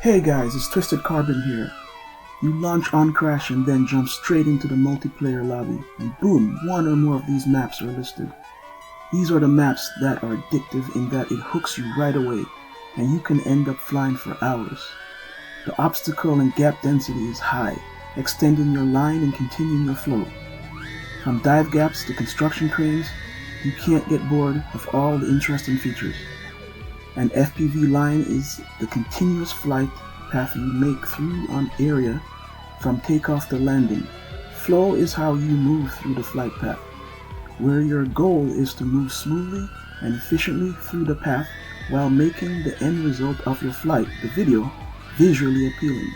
Hey guys, it's Twisted Carbon here. You launch Uncrashed and then jump straight into the multiplayer lobby, and boom, one or more of these maps are listed. These are the maps that are addictive in that it hooks you right away, and you can end up flying for hours. The obstacle and gap density is high, extending your line and continuing your flow. From dive gaps to construction cranes, you can't get bored of all the interesting features. An FPV line is the continuous flight path you make through an area from takeoff to landing. Flow is how you move through the flight path, where your goal is to move smoothly and efficiently through the path while making the end result of your flight, the video, visually appealing.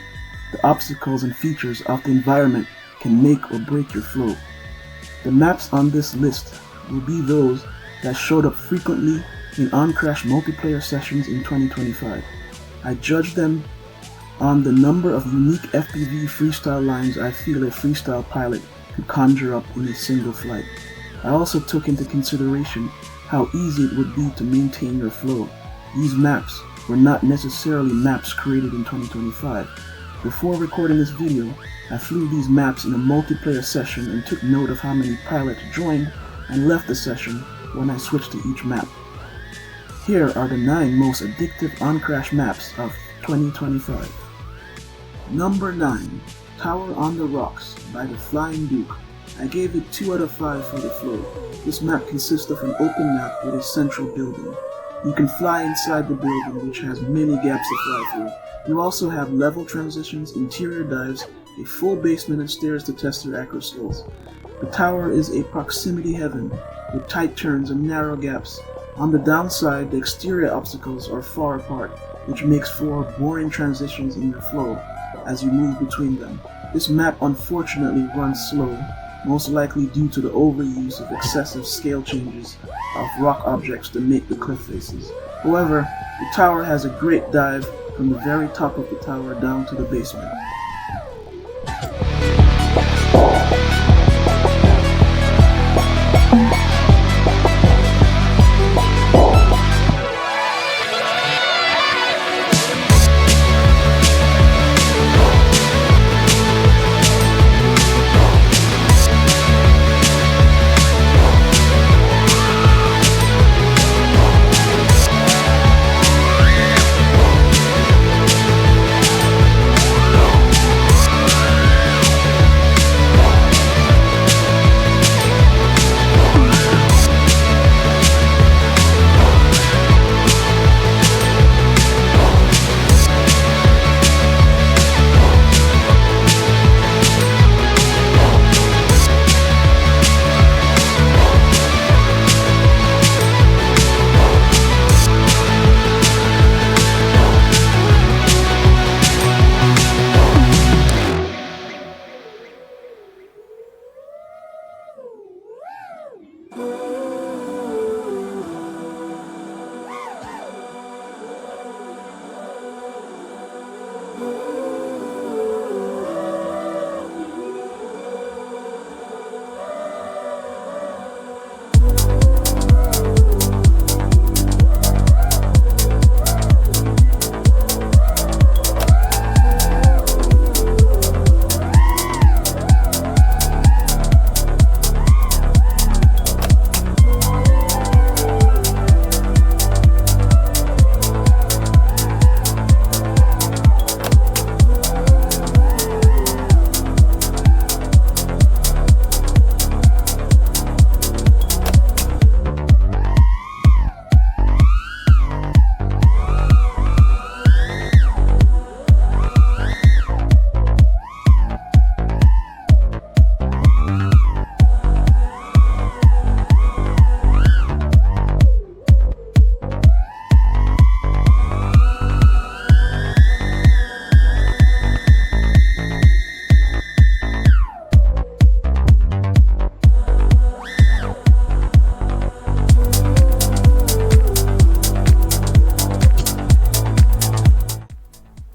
The obstacles and features of the environment can make or break your flow. The maps on this list will be those that showed up frequently in Uncrashed multiplayer sessions in 2025. I judge them on the number of unique FPV freestyle lines I feel a freestyle pilot could conjure up in a single flight. I also took into consideration how easy it would be to maintain your flow. These maps were not necessarily maps created in 2025. Before recording this video, I flew these maps in a multiplayer session and took note of how many pilots joined and left the session when I switched to each map. Here are the 9 most addictive Uncrashed maps of 2025. Number 9, Tower on the Rocks by the Flying Duke. I gave it 2 out of 5 for the flow. This map consists of an open map with a central building. You can fly inside the building, which has many gaps to fly through. You also have level transitions, interior dives, a full basement and stairs to test your acro skills. The tower is a proximity heaven with tight turns and narrow gaps. On the downside, the exterior obstacles are far apart, which makes for boring transitions in your flow as you move between them. This map unfortunately runs slow, most likely due to the overuse of excessive scale changes of rock objects to make the cliff faces. However, the tower has a great dive from the very top of the tower down to the basement.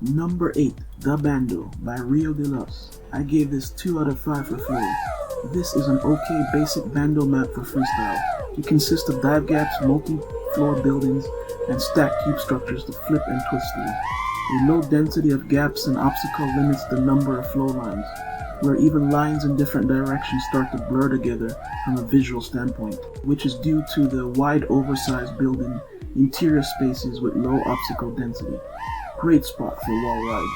Number 8, The Bando by Rio de Los. I gave this 2 out of 5 for flow. This is an okay basic bando map for freestyle. It consists of dive gaps, multi-floor buildings, and stacked cube structures to flip and twist through. A low density of gaps and obstacle limits the number of flow lines, where even lines in different directions start to blur together from a visual standpoint, which is due to the wide oversized building interior spaces with low obstacle density. Great spot for wall rides.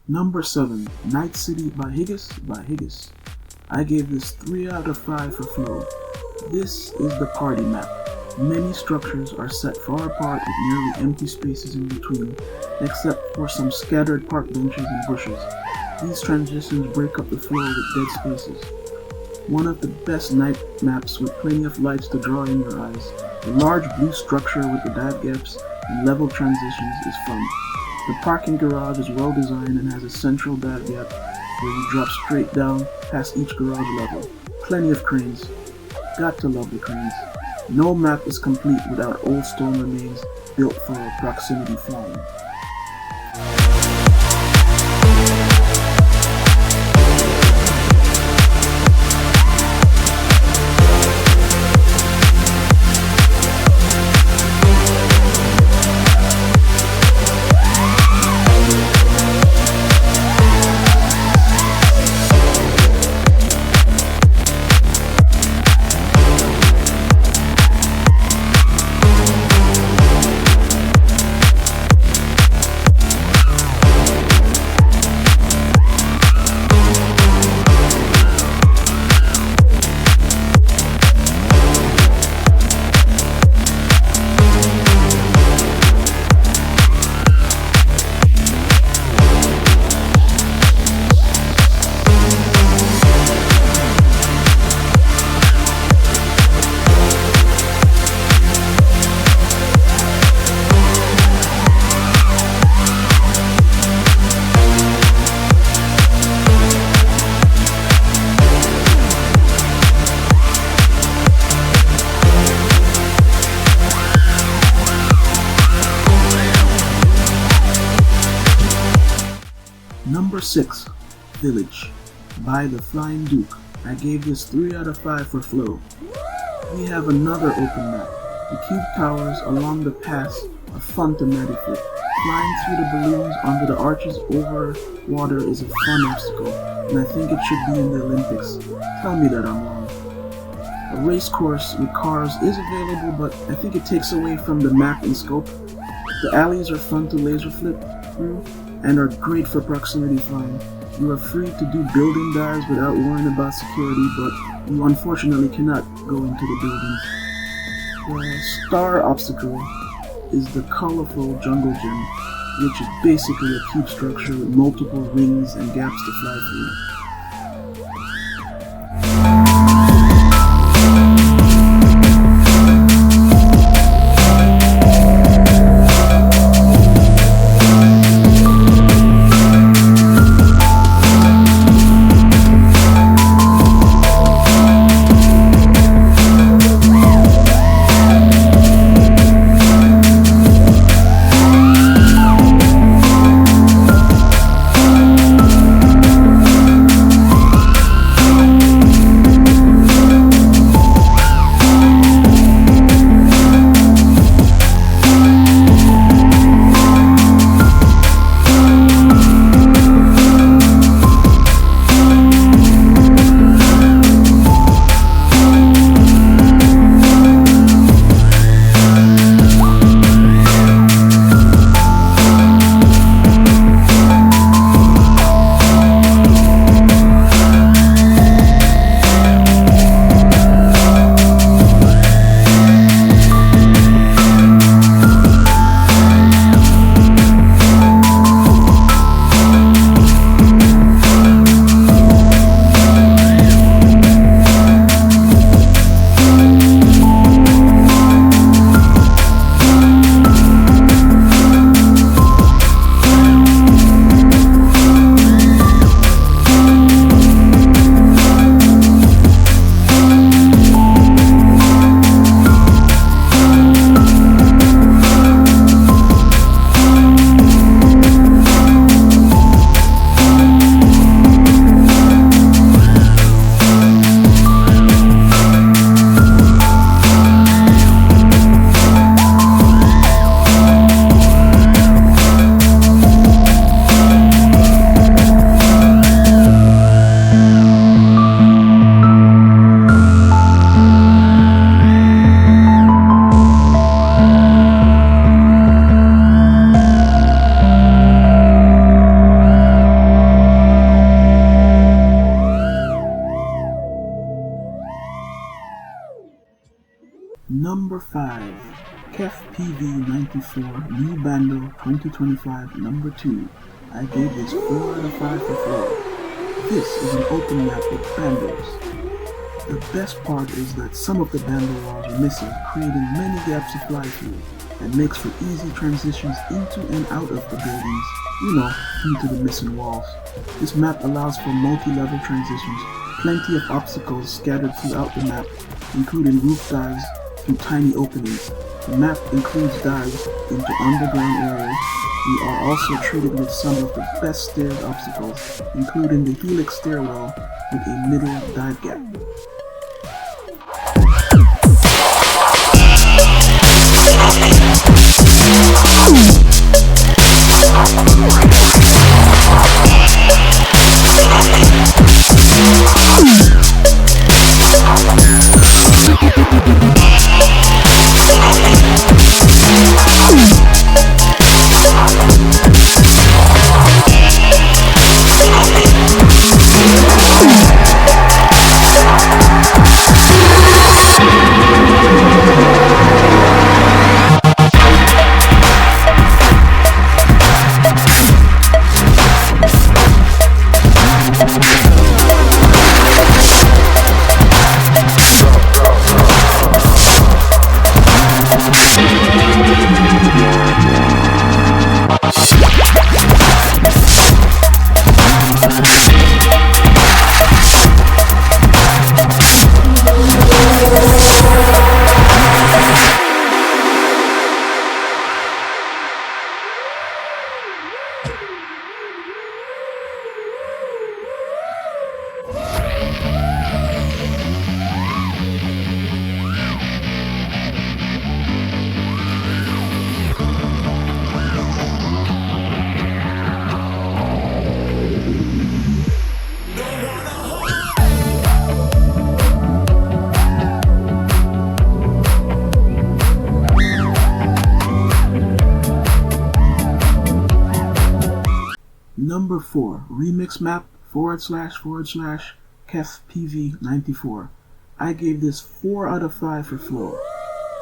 Number 7, Night City by Higgis. I gave this 3 out of 5 for flow. This is the party map. Many structures are set far apart with nearly empty spaces in between, except for some scattered park benches and bushes. These transitions break up the flow with dead spaces. One of the best night maps with plenty of lights to draw in your eyes. The large blue structure with the dive gaps and level transitions is fun. The parking garage is well designed and has a central dive gap where you drop straight down past each garage level. Plenty of cranes. Got to love the cranes. No map is complete without old stone remains built for proximity flying. Number 6, Village by the Flying Duke. I gave this 3 out of 5 for flow. We have another open map. The cube towers along the pass are fun to manipulate. Flying through the balloons under the arches over water is a fun obstacle, and I think it should be in the Olympics. Tell me that I'm wrong. A race course with cars is available, but I think it takes away from the map and scope. The alleys are fun to laser flip through and are great for proximity flying. You are free to do building dives without worrying about security, but you unfortunately cannot go into the buildings. The star obstacle is the colorful jungle gym, which is basically a cube structure with multiple rings and gaps to fly through. Number 5. KEF PV94 New Bando 2025 Number 2. I gave this 4 out of 5 for floor. This is an open map with bandos. The best part is that some of the bando walls are missing, creating many gaps to fly through, and makes for easy transitions into and out of the buildings, due to the missing walls. This map allows for multi-level transitions, plenty of obstacles scattered throughout the map, including roof dives through tiny openings. The map includes dives into underground areas. We are also treated with some of the best stairs obstacles, including the Helix stairwell with a middle dive gap. Number 4. Remix map / KEF PV94. I gave this 4 out of 5 for flow.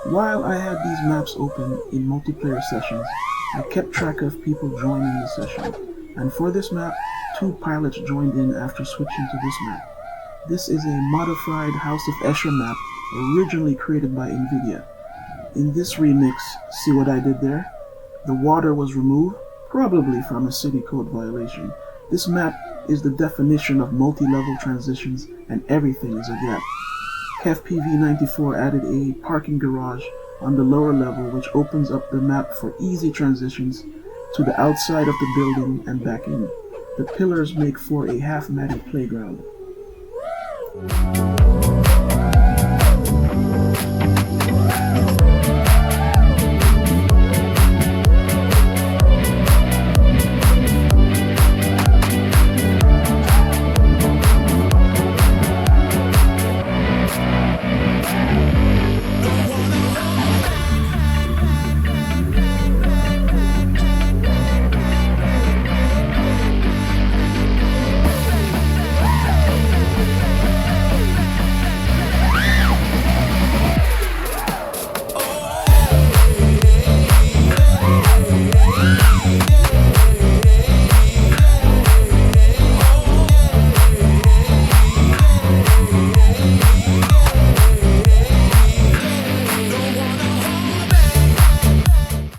While I had these maps open in multiplayer sessions, I kept track of people joining the session, and for this map, 2 pilots joined in after switching to this map. This is a modified House of Escher map originally created by NVIDIA. In this remix, see what I did there? The water was removed, probably from a city code violation. This map is the definition of multi-level transitions, and everything is a gap. KEF PV94 added a parking garage on the lower level, which opens up the map for easy transitions to the outside of the building and back in. The pillars make for a half-matted playground.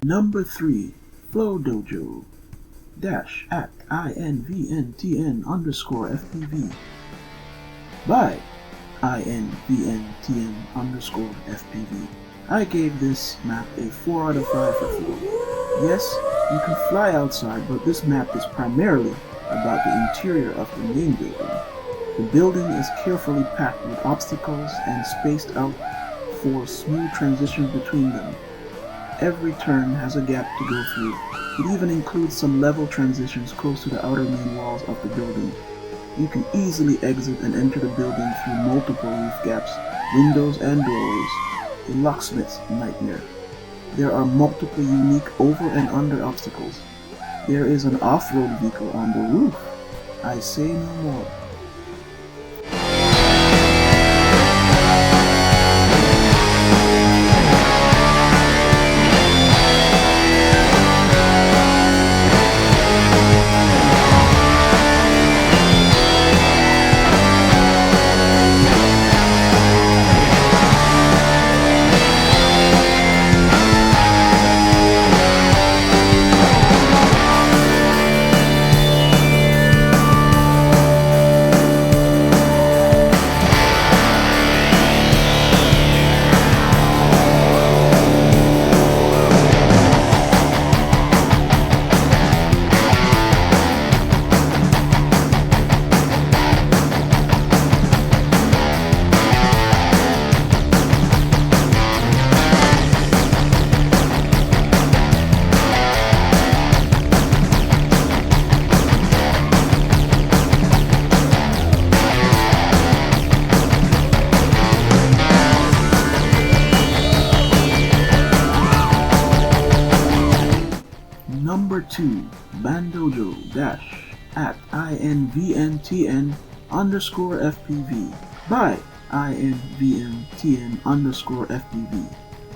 Number 3. Flow Dojo @INVNTN_FPV by INVNTN_FPV. I gave this map a 4 out of 5 for flow. Yes, you can fly outside, but this map is primarily about the interior of the main building. The building is carefully packed with obstacles and spaced out for smooth transitions between them. Every turn has a gap to go through. It even includes some level transitions close to the outer main walls of the building. You can easily exit and enter the building through multiple roof gaps, windows, and doorways. A locksmith's nightmare. There are multiple unique over and under obstacles. There is an off-road vehicle on the roof. I say no more. to bandojo-@invntn_FPV by invntn_FPV.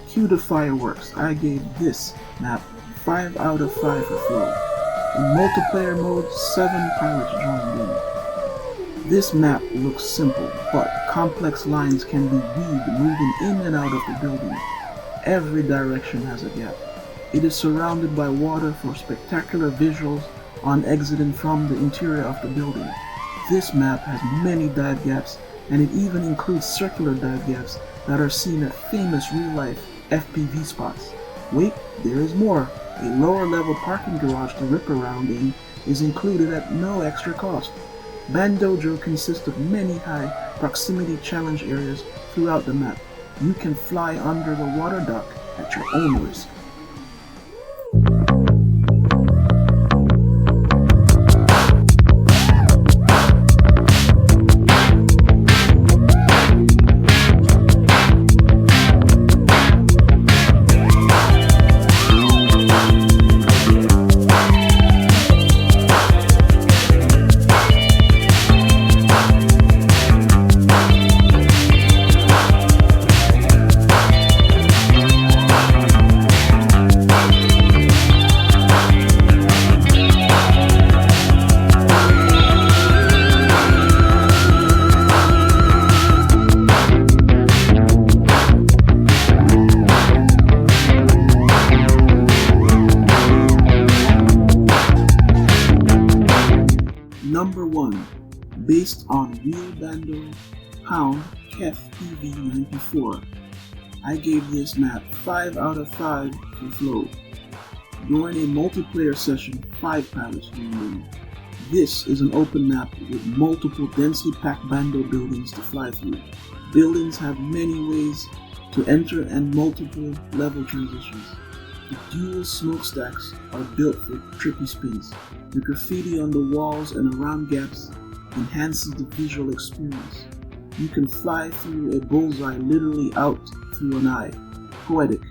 Cue the fireworks. I gave this map 5 out of 5 for flow. In multiplayer mode, 7 pilots joined in. This map looks simple, but complex lines can be weaved moving in and out of the building. Every direction has a gap. It is surrounded by water for spectacular visuals on exiting from the interior of the building. This map has many dive gaps, and it even includes circular dive gaps that are seen at famous real-life FPV spots. Wait, there is more. A lower level parking garage to rip around in is included at no extra cost. Bandojo consists of many high proximity challenge areas throughout the map. You can fly under the water duck at your own risk. Number 1. Based on Real Bando Pound Kef PV94. I gave this map 5 out of 5 for flow. During a multiplayer session, 5 pilots joined in. This is an open map with multiple densely packed Bando buildings to fly through. Buildings have many ways to enter and multiple level transitions. The dual smokestacks are built for trippy spins. The graffiti on the walls and around gaps enhances the visual experience. You can fly through a bullseye literally out through an eye. Poetic.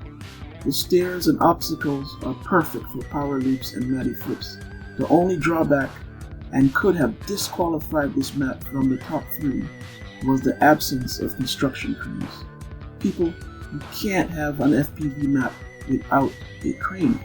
The stairs and obstacles are perfect for power loops and matty flips. The only drawback, and could have disqualified this map from the top 3, was the absence of construction cranes. People, you can't have an FPV map without a crane.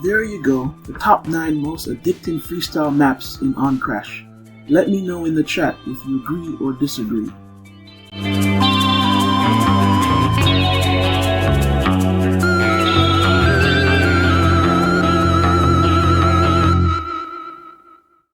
There you go, the top 9 most addicting freestyle maps in Uncrashed. Let me know in the chat if you agree or disagree.